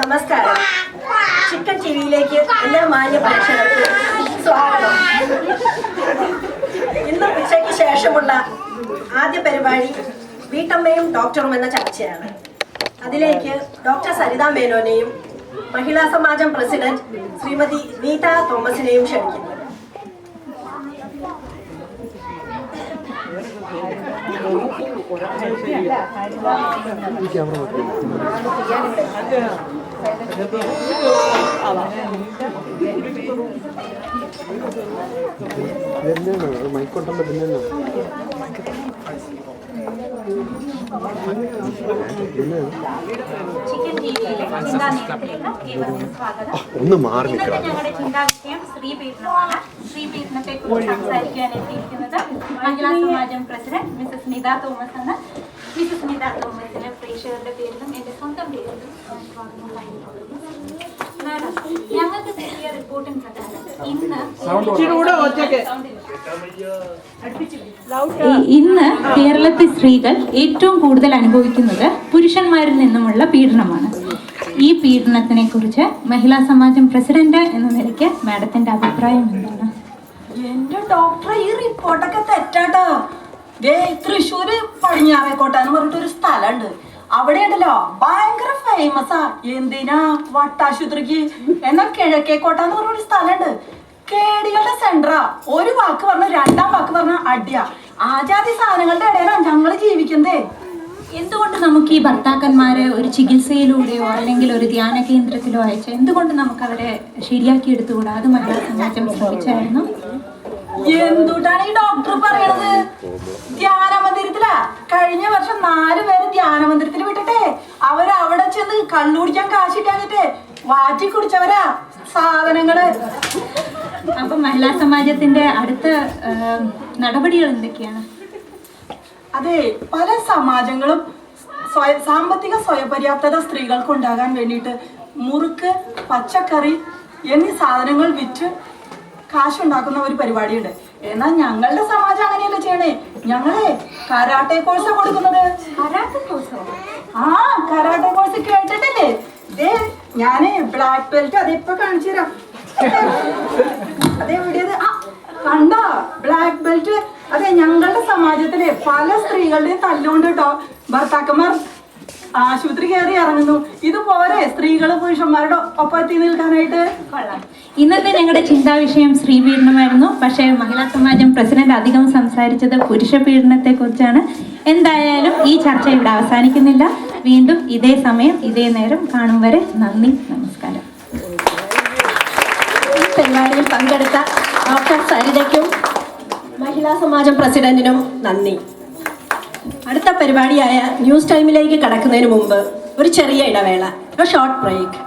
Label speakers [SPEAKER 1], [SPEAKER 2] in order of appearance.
[SPEAKER 1] നമസ്കാരം. ചിക്കൻ ടിവിയിലേക്ക് എല്ലാ മാന്യ പ്രേക്ഷകർക്കും സ്വാഗതം. ഇന്ന് ഉച്ചയ്ക്ക് ശേഷമുള്ള ആദ്യ പരിപാടി വീട്ടമ്മയും ഡോക്ടറും എന്ന ചർച്ചയാണ്. അതിലേക്ക് ഡോക്ടർ സരിത മേനോനെയും മഹിളാ സമാജം പ്രസിഡന്റ് ശ്രീമതി നീത തോമസിനെയും ക്ഷണിക്കുന്നു.
[SPEAKER 2] മൈക്കോട്ടല്ലോ പിന്നെ ഒന്ന് മാറി നിൽക്കണം.
[SPEAKER 3] ഞങ്ങളുടെ ചിന്താവിഷയം സ്ത്രീ പീഡനമാണ്. സ്ത്രീ പീഡനത്തെ കുറിച്ച് സംസാരിക്കാൻ എത്തിയിരിക്കുന്നത് മഹിളാ സമാജം പ്രസിഡന്റ് മിസസ് നിത തോമസ് ആണ്. മിസസ് നിത തോമസിന് പ്രേക്ഷകരുടെ പേരിലും എന്റെ സ്വന്തം പേരിലും മാഡം, ഞങ്ങൾക്ക് കിട്ടിയ റിപ്പോർട്ടിന് പ്രകാരം ഇന്ന് കേരളത്തിൽ സ്ത്രീകൾ ഏറ്റവും കൂടുതൽ അനുഭവിക്കുന്നത് പുരുഷന്മാരിൽ നിന്നുമുള്ള പീഡനമാണ്. ഈ പീഡനത്തിനെ കുറിച്ച് മഹിളാ സമാജം പ്രസിഡന്റ് എന്ന നിലയ്ക്ക് മാഡത്തിന്റെ അഭിപ്രായം എന്താണ്?
[SPEAKER 1] എന്റെ ഡോക്ടറെ, ഈ റിപ്പോർട്ടൊക്കെ തെറ്റാട്ടോ. തൃശ്ശൂര് പടിഞ്ഞാറേക്കോട്ടാന്ന് പറഞ്ഞിട്ടൊരു സ്ഥലമുണ്ട്. അവിടെ ഉണ്ടല്ലോ ഭയങ്കര ഫേമസാ. എന്തിനാ? വട്ടാശുപത്രിക്ക്. എന്നാൽ കിഴക്കേക്കോട്ടാന്ന് പറഞ്ഞൊരു സ്ഥലമുണ്ട്. കേടികളുടെ സെന്ററാ. ഒരു വാക്ക് പറഞ്ഞ രണ്ടാം വാക്ക് പറഞ്ഞ അടിയാ. ആജാതി സാധനങ്ങളുടെ ഇടയിലാണ് ഞങ്ങള് ജീവിക്കുന്നതേ.
[SPEAKER 3] എന്തുകൊണ്ട് നമുക്ക് ഈ ഭർത്താക്കന്മാരെ ഒരു ചികിത്സയിലൂടെയോ അല്ലെങ്കിൽ ഒരു ധ്യാന കേന്ദ്രത്തിലോ അയച്ച് എന്തുകൊണ്ട് നമുക്ക് അവരെ ശരിയാക്കി എടുത്തുകൂടാ? അത് മഹിളാ സമാജം ശ്രമിച്ചായിരുന്നു.
[SPEAKER 1] എന്തുകൊണ്ടാണ് ഈ ഡോക്ടർ പറയണത്? ധ്യാന മന്ദിരത്തിലാ. കഴിഞ്ഞ വർഷം 4 പേര് ധ്യാന മന്ദിരത്തിൽ വിട്ടിട്ടേ അവരവിടെ ചെന്ന് കള്ളുകുടിക്കാൻ കാശിട്ടാഞ്ഞിട്ടേ വാറ്റി കുടിച്ചവരാ സാധനങ്ങള്.
[SPEAKER 3] അപ്പൊ മഹിളാ സമാജത്തിന്റെ അടുത്ത നടപടികൾ എന്തൊക്കെയാണ്?
[SPEAKER 1] അതെ, പല സമാജങ്ങളും സാമ്പത്തിക സ്വയപര്യാപ്തത സ്ത്രീകൾക്ക് ഉണ്ടാകാൻ വേണ്ടിയിട്ട് മുറുക്ക്, പച്ചക്കറി എന്നീ സാധനങ്ങൾ വിറ്റ് കാശുണ്ടാക്കുന്ന ഒരു പരിപാടിയുണ്ട്. എന്നാൽ ഞങ്ങളുടെ സമാജം അങ്ങനെയല്ല ചെയ്യണേ. ഞങ്ങളെ കരാട്ടെ കോഴ്സ് കൊടുക്കുന്നത്. കരാട്ടെ കോഴ്സ് കേട്ടിട്ടില്ലേ? ഞാന് ബ്ലാക്ക് ബെൽറ്റ് അതിപ്പോ കാണിച്ചു തരാം. അതെവിടെയത്? കണ്ടോ ബ്ലാക്ക് ബെൽറ്റ്? അതെ, ഞങ്ങളുടെ സമാജത്തിലെ പല സ്ത്രീകളുടെയും തല്ലുകൊണ്ട് കേട്ടോ ഭർത്താക്കന്മാർ ആശുപത്രി കയറി ഇറങ്ങുന്നു. ഇതുപോലെ സ്ത്രീകൾ പുരുഷന്മാരുടെ ഒപ്പം എത്തി നിൽക്കാനായിട്ട്.
[SPEAKER 3] കൊള്ളാം. ഇന്നത്തെ ഞങ്ങളുടെ ചിന്താവിഷയം സ്ത്രീ പീഡനമായിരുന്നു. പക്ഷേ മഹിളാ സമാജം പ്രസിഡന്റ് അധികം സംസാരിച്ചത് പുരുഷ പീഡനത്തെ കുറിച്ചാണ്. എന്തായാലും ഈ ചർച്ച ഇവിടെ അവസാനിക്കുന്നില്ല. വീണ്ടും ഇതേ സമയം ഇതേ നേരം കാണും വരെ നന്ദി, നമസ്കാരം.
[SPEAKER 1] പരിപാടിയിൽ പങ്കെടുത്ത ഡോക്ടർ സരിതയ്ക്കും മഹിളാ സമാജം പ്രസിഡന്റിനും നന്ദി. അടുത്ത പരിപാടിയായ ന്യൂസ് ടൈമിലേക്ക് കടക്കുന്നതിന് മുമ്പ് ഒരു ചെറിയ ഇടവേള, ഒരു ഷോർട്ട് ബ്രേക്ക്.